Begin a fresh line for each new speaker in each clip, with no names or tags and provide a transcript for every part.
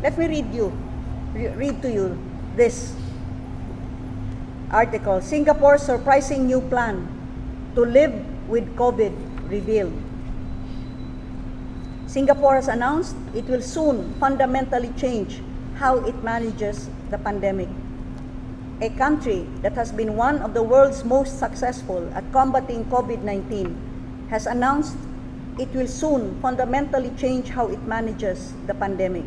Let me read to you this article. Singapore's surprising new plan to live with COVID revealed. Singapore has announced it will soon fundamentally change how it manages the pandemic. A country that has been one of the world's most successful at combating COVID-19 has announced it will soon fundamentally change how it manages the pandemic.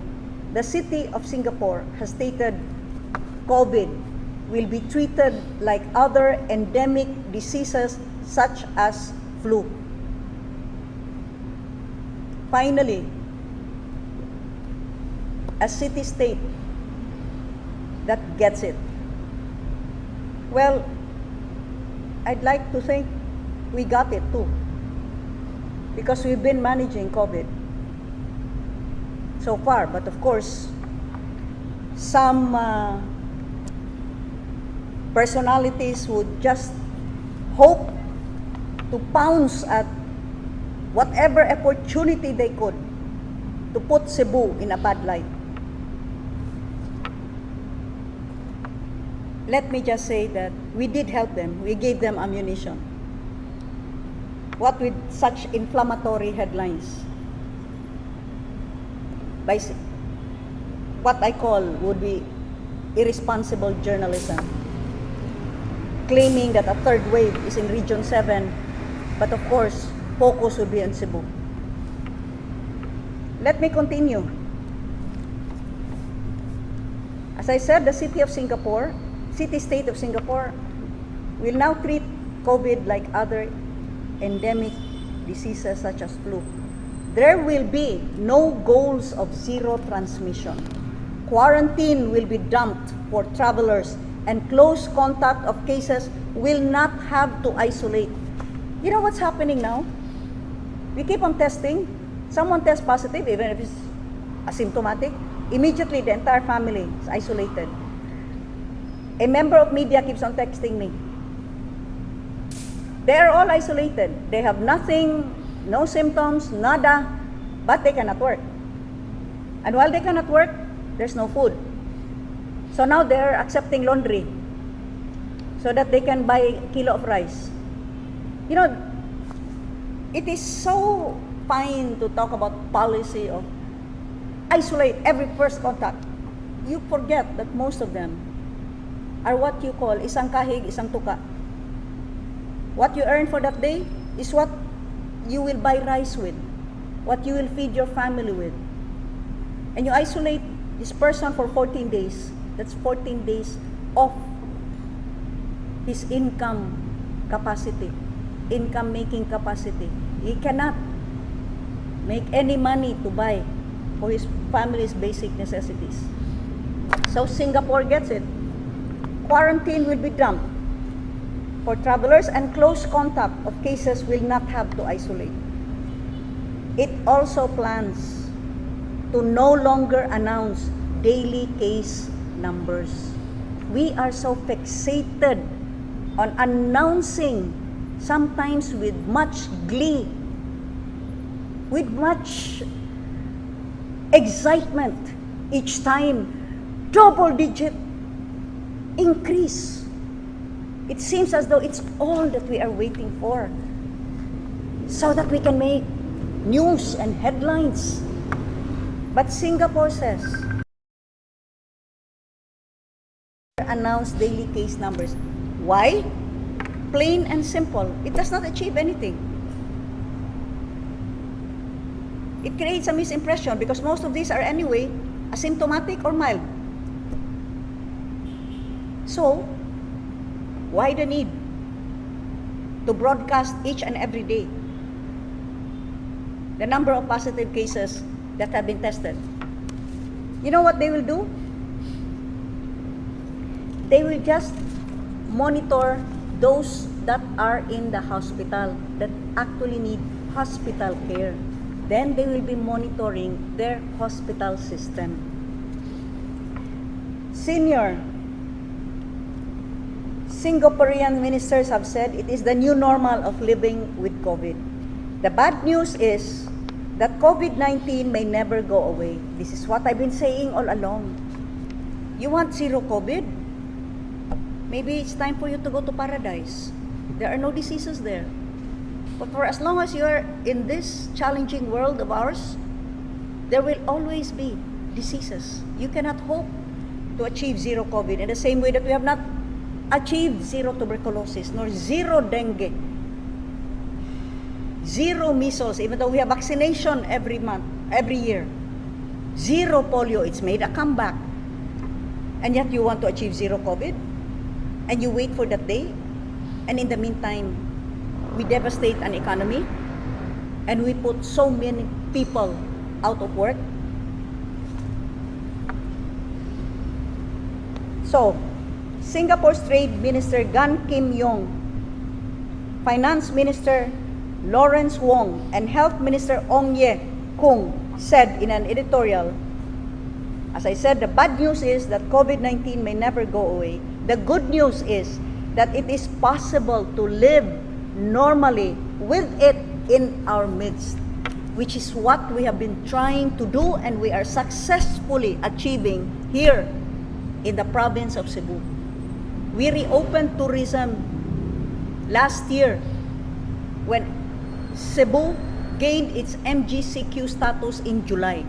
The city of Singapore has stated COVID will be treated like other endemic diseases such as flu. Finally, a city-state that gets it. Well, I'd like to think we got it too, because we've been managing COVID so far. But of course, some personalities would just hope to pounce at whatever opportunity they could to put Cebu in a bad light. Let me just say that we did help them. We gave them ammunition. What with such inflammatory headlines? By what I call would be irresponsible journalism, claiming that a third wave is in Region 7, but of course, focus would be on Cebu. Let me continue. As I said, the city-state of Singapore will now treat COVID like other endemic diseases such as flu. There will be no goals of zero transmission. Quarantine will be dumped for travelers, and close contact of cases will not have to isolate. You know what's happening now? We keep on testing. Someone tests positive, even if it's asymptomatic, immediately the entire family is isolated. A member of media keeps on texting me. They are all isolated. They have nothing, no symptoms, nada, but they cannot work. And while they cannot work, there's no food. So now they're accepting laundry so that they can buy a kilo of rice. You know, it is so fine to talk about policy of isolate every first contact. You forget that most of them are what you call isang kahig, isang tuka. What you earn for that day is what you will buy rice with, what you will feed your family with. And you isolate this person for 14 days. That's 14 days off his income capacity, income making capacity. He cannot make any money to buy for his family's basic necessities. So Singapore gets it. Quarantine will be dumped for travelers, and close contact of cases will not have to isolate. It also plans to no longer announce daily case numbers. We are so fixated on announcing, sometimes with much glee, with much excitement each time, double-digit increase. It seems as though it's all that we are waiting for, so that we can make news and headlines. But Singapore says, announce daily case numbers. Why? Plain and simple. It does not achieve anything. It creates a misimpression because most of these are anyway asymptomatic or mild. So, why the need to broadcast each and every day the number of positive cases that have been tested? You know what they will do? They will just monitor those that are in the hospital, that actually need hospital care. Then they will be monitoring their hospital system. Senior Singaporean ministers have said it is the new normal of living with COVID. The bad news is that COVID-19 may never go away. This is what I've been saying all along. You want zero COVID? Maybe it's time for you to go to paradise. There are no diseases there. But for as long as you are in this challenging world of ours, there will always be diseases. You cannot hope to achieve zero COVID in the same way that we have not achieved zero tuberculosis nor zero dengue, zero measles, even though we have vaccination every month, every year. Zero polio, it's made a comeback. And yet you want to achieve zero COVID? And you wait for that day? And in the meantime, we devastate an economy and we put so many people out of work. So, Singapore's Trade Minister Gan Kim Yong, Finance Minister Lawrence Wong, and Health Minister Ong Ye Kung said in an editorial, as I said, the bad news is that COVID-19 may never go away. The good news is that it is possible to live normally with it in our midst, which is what we have been trying to do and we are successfully achieving here in the province of Cebu. We reopened tourism last year when Cebu gained its MGCQ status in July.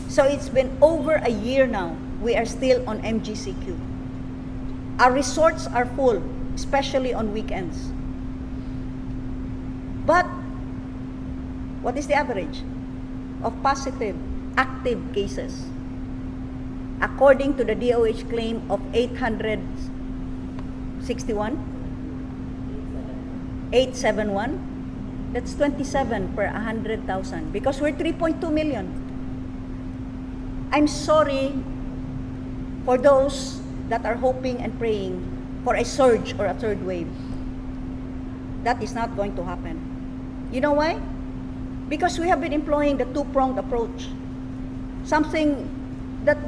So it's been over a year now. We are still on MGCQ. Our resorts are full, especially on weekends. But what is the average of positive, active cases? According to the DOH claim of 871, that's 27 per 100,000 because we're 3.2 million. I'm sorry for those that are hoping and praying for a surge or a third wave. That is not going to happen. You know why? Because we have been employing the two-pronged approach. Something that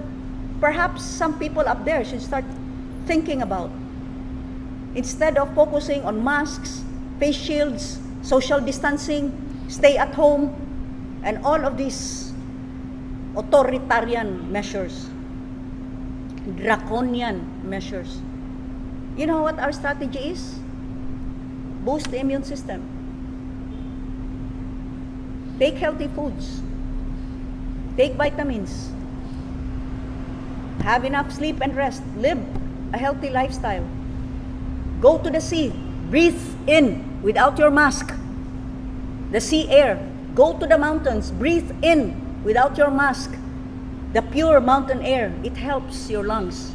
perhaps some people up there should start thinking about. Instead of focusing on masks, face shields, social distancing, stay at home, and all of these authoritarian measures, draconian measures. You know what our strategy is? Boost the immune system. Take healthy foods. Take vitamins. Have enough sleep and rest. Live a healthy lifestyle. Go to the sea. Breathe in without your mask. The sea air. Go to the mountains. Breathe in without your mask. The pure mountain air. It helps your lungs.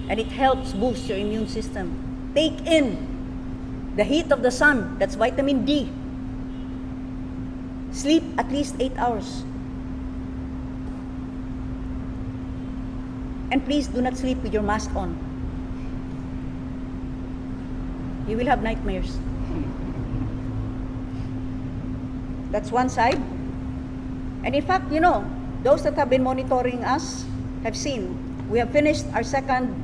And it helps boost your immune system. Take in the heat of the sun. That's vitamin D. Sleep at least 8 hours. And please do not sleep with your mask on. You will have nightmares. That's one side. And in fact, you know, those that have been monitoring us have seen we have finished our second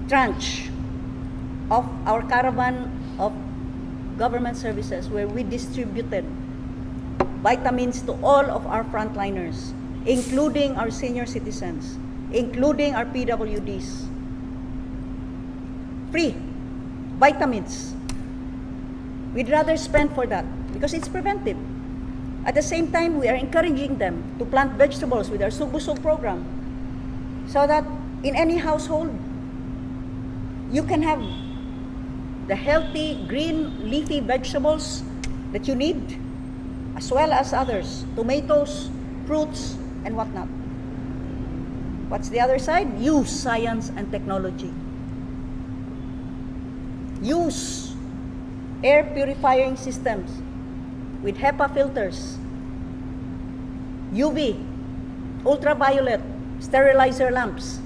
tranche of our caravan of government services where we distributed vitamins to all of our frontliners, including our senior citizens, including our PWDs. Free vitamins. We'd rather spend for that because it's preventive. At the same time, we are encouraging them to plant vegetables with our Sugbusog program so that in any household, you can have the healthy, green, leafy vegetables that you need, as well as others, tomatoes, fruits, and whatnot. What's the other side? Use science and technology. Use air purifying systems with HEPA filters, UV, ultraviolet, sterilizer lamps,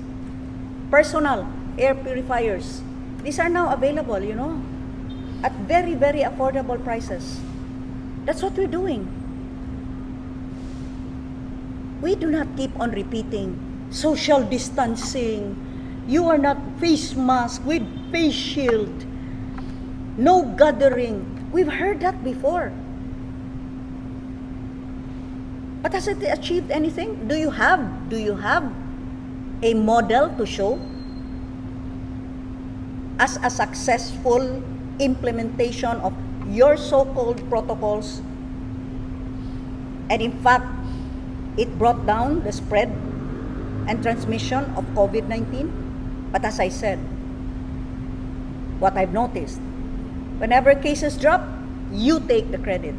personal air purifiers. These are now available, you know, at very, very affordable prices. That's what we're doing. We do not keep on repeating social distancing. You are not face mask with face shield. No gathering. We've heard that before. But has it achieved anything? Do you have a model to show as a successful implementation of your so-called protocols? And in fact, it brought down the spread and transmission of COVID-19. But as I said, what I've noticed, whenever cases drop, you take the credit.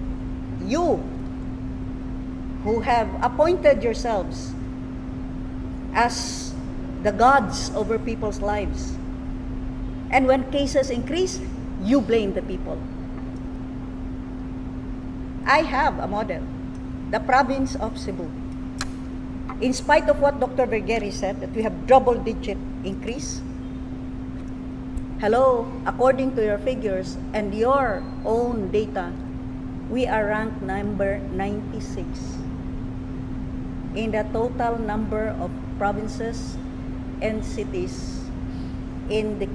You, who have appointed yourselves as the gods over people's lives. And when cases increase, you blame the people. I have a model, the province of Cebu. In spite of what Dr. Vergeri said, that we have double-digit increase, hello, according to your figures and your own data, we are ranked number 96 in the total number of provinces and cities in the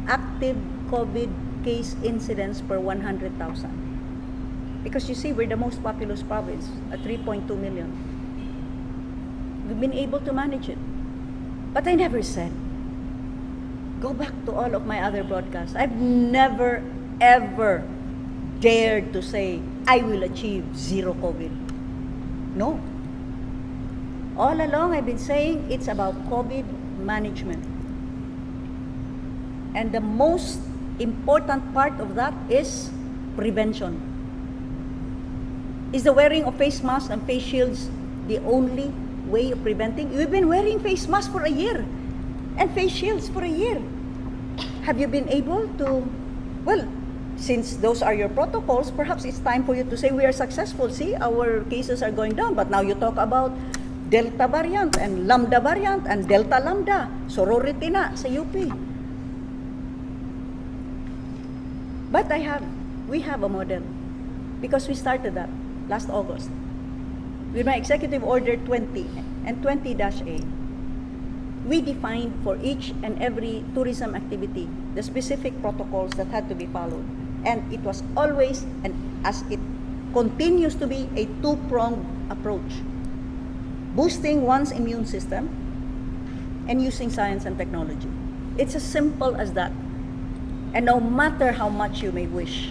active COVID case incidents per 100,000. Because you see, we're the most populous province at 3.2 million. We've been able to manage it. But I never said, go back to all of my other broadcasts. I've never, ever dared to say, I will achieve zero COVID. No. All along, I've been saying it's about COVID management. And the most important part of that is prevention. Is the wearing of face masks and face shields the only way of preventing? We've been wearing face masks for a year and face shields for a year. Have you been able to, well, since those are your protocols, perhaps it's time for you to say we are successful. See, our cases are going down. But now you talk about Delta variant and Lambda variant and Delta Lambda. Sorority na sa UP. But we have a model because we started that last August with my Executive Order 20 and 20-A. We defined for each and every tourism activity the specific protocols that had to be followed. And it was always, and as it continues to be, a two-pronged approach. Boosting one's immune system and using science and technology. It's as simple as that. And no matter how much you may wish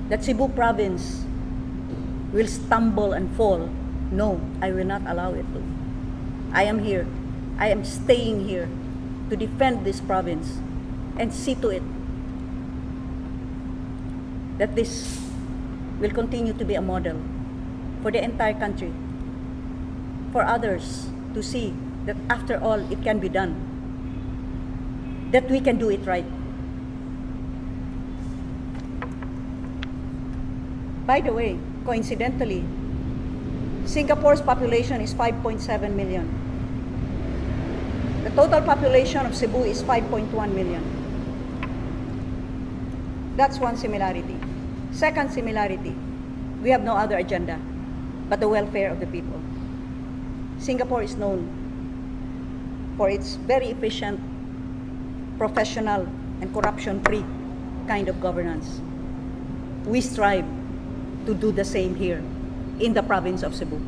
that Cebu province will stumble and fall, no, I will not allow it to. I am here. I am staying here to defend this province and see to it that this will continue to be a model for the entire country, for others to see that after all, it can be done, that we can do it right. By the way, coincidentally, Singapore's population is 5.7 million. The total population of Cebu is 5.1 million. That's one similarity. Second similarity, we have no other agenda but the welfare of the people. Singapore is known for its very efficient, professional, and corruption-free kind of governance. We strive to do the same here in the province of Cebu.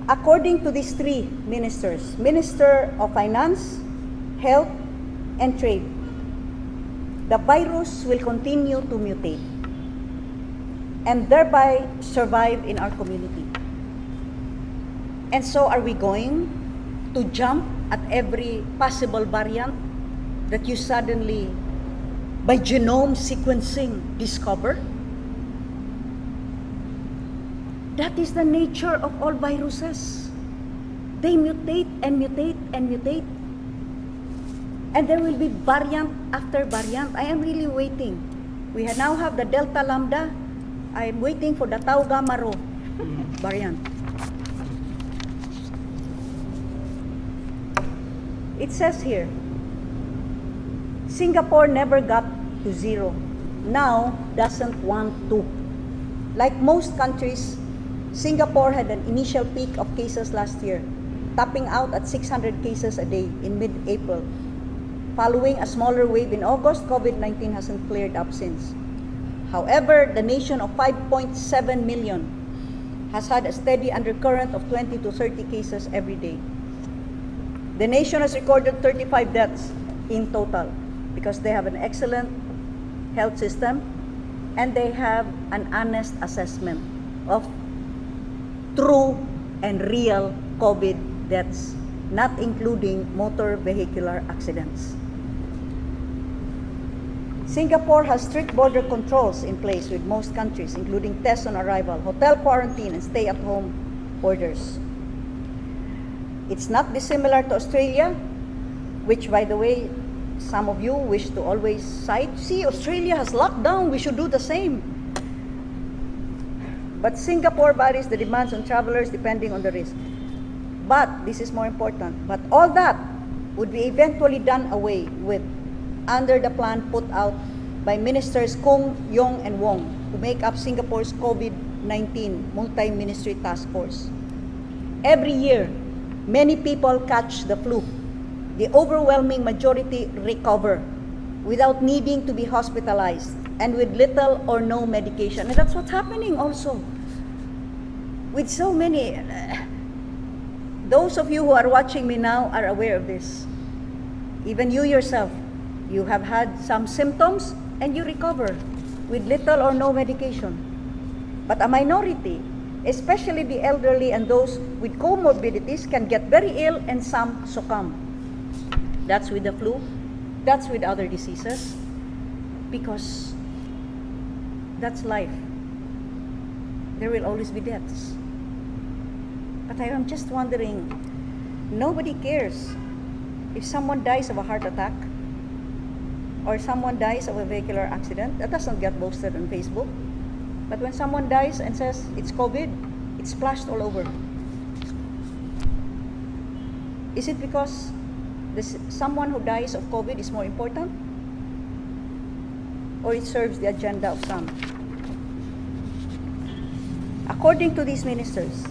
According to these three ministers, Minister of Finance, Health, and Trade, the virus will continue to mutate and thereby survive in our community. And so are we going to jump at every possible variant that you suddenly, by genome sequencing, discover? That is the nature of all viruses. They mutate and mutate and mutate. And there will be variant after variant. I am really waiting. We now have the Delta Lambda. I am waiting for the Tau Gamma Rho variant. It says here, Singapore never got to zero. Now doesn't want to. Like most countries, Singapore had an initial peak of cases last year, topping out at 600 cases a day in mid-April. Following a smaller wave in August, COVID-19 hasn't cleared up since. However, the nation of 5.7 million has had a steady undercurrent of 20 to 30 cases every day. The nation has recorded 35 deaths in total because they have an excellent health system and they have an honest assessment of true and real COVID deaths, not including motor vehicular accidents. Singapore has strict border controls in place with most countries, including tests on arrival, hotel quarantine, and stay-at-home orders. It's not dissimilar to Australia, which, by the way, some of you wish to always cite. See, Australia has lockdown, we should do the same. But Singapore varies the demands on travelers depending on the risk. But, this is more important, but all that would be eventually done away with under the plan put out by Ministers Kung, Yong, and Wong to make up Singapore's COVID-19 multi-ministry task force. Every year, many people catch the flu. The overwhelming majority recover without needing to be hospitalized and with little or no medication. And that's what's happening also. With so many, those of you who are watching me now are aware of this. Even you yourself, you have had some symptoms and you recover with little or no medication. But a minority, especially the elderly and those with comorbidities, can get very ill and some succumb. That's with the flu, that's with other diseases, because that's life. There will always be deaths. But I am just wondering, nobody cares if someone dies of a heart attack or someone dies of a vehicular accident. That doesn't get posted on Facebook. But when someone dies and says it's COVID, it's splashed all over. Is it because someone who dies of COVID is more important? Or it serves the agenda of some? According to these ministers,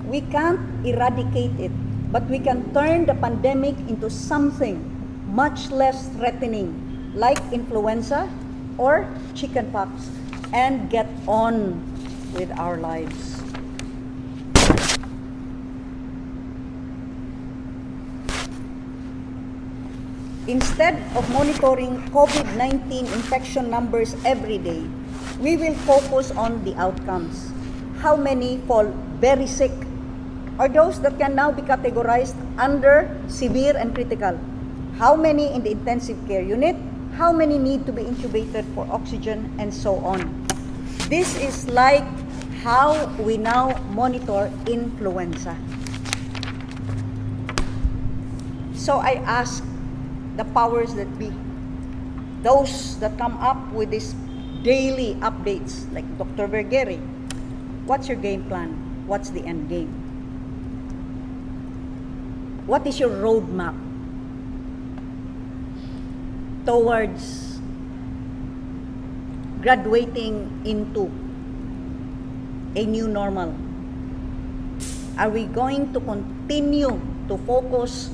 we can't eradicate it, but we can turn the pandemic into something much less threatening, like influenza or chickenpox, and get on with our lives. Instead of monitoring COVID-19 infection numbers every day, we will focus on the outcomes. How many fall very sick, or those that can now be categorized under severe and critical? How many in the intensive care unit? How many need to be intubated for oxygen, and so on? This is like how we now monitor influenza. So I ask the powers that be, those that come up with these daily updates, like Dr. Vergere, what's your game plan? What's the end game? What is your roadmap towards graduating into a new normal? Are we going to continue to focus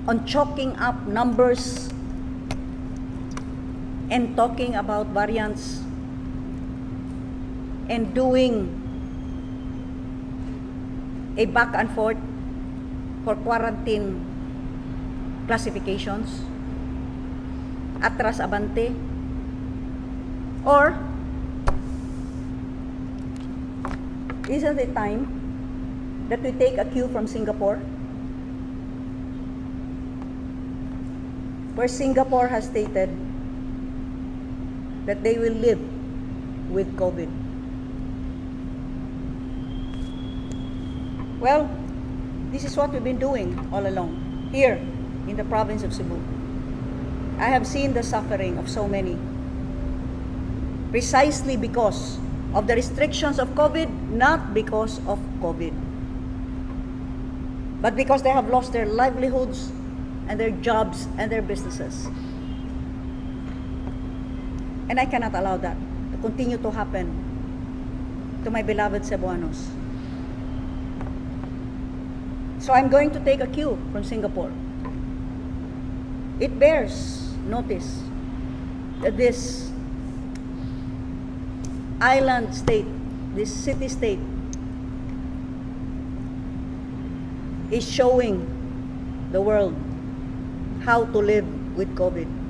on chalking up numbers and talking about variants and doing a back and forth for quarantine classifications, atras abante? Or isn't it time that we take a cue from Singapore, where Singapore has stated that they will live with COVID? Well, this is what we've been doing all along, here in the province of Cebu. I have seen the suffering of so many, precisely because of the restrictions of COVID, not because of COVID, but because they have lost their livelihoods and their jobs and their businesses. And I cannot allow that to continue to happen to my beloved Cebuanos. So I'm going to take a cue from Singapore. It bears notice that this island state, this city state, is showing the world how to live with COVID.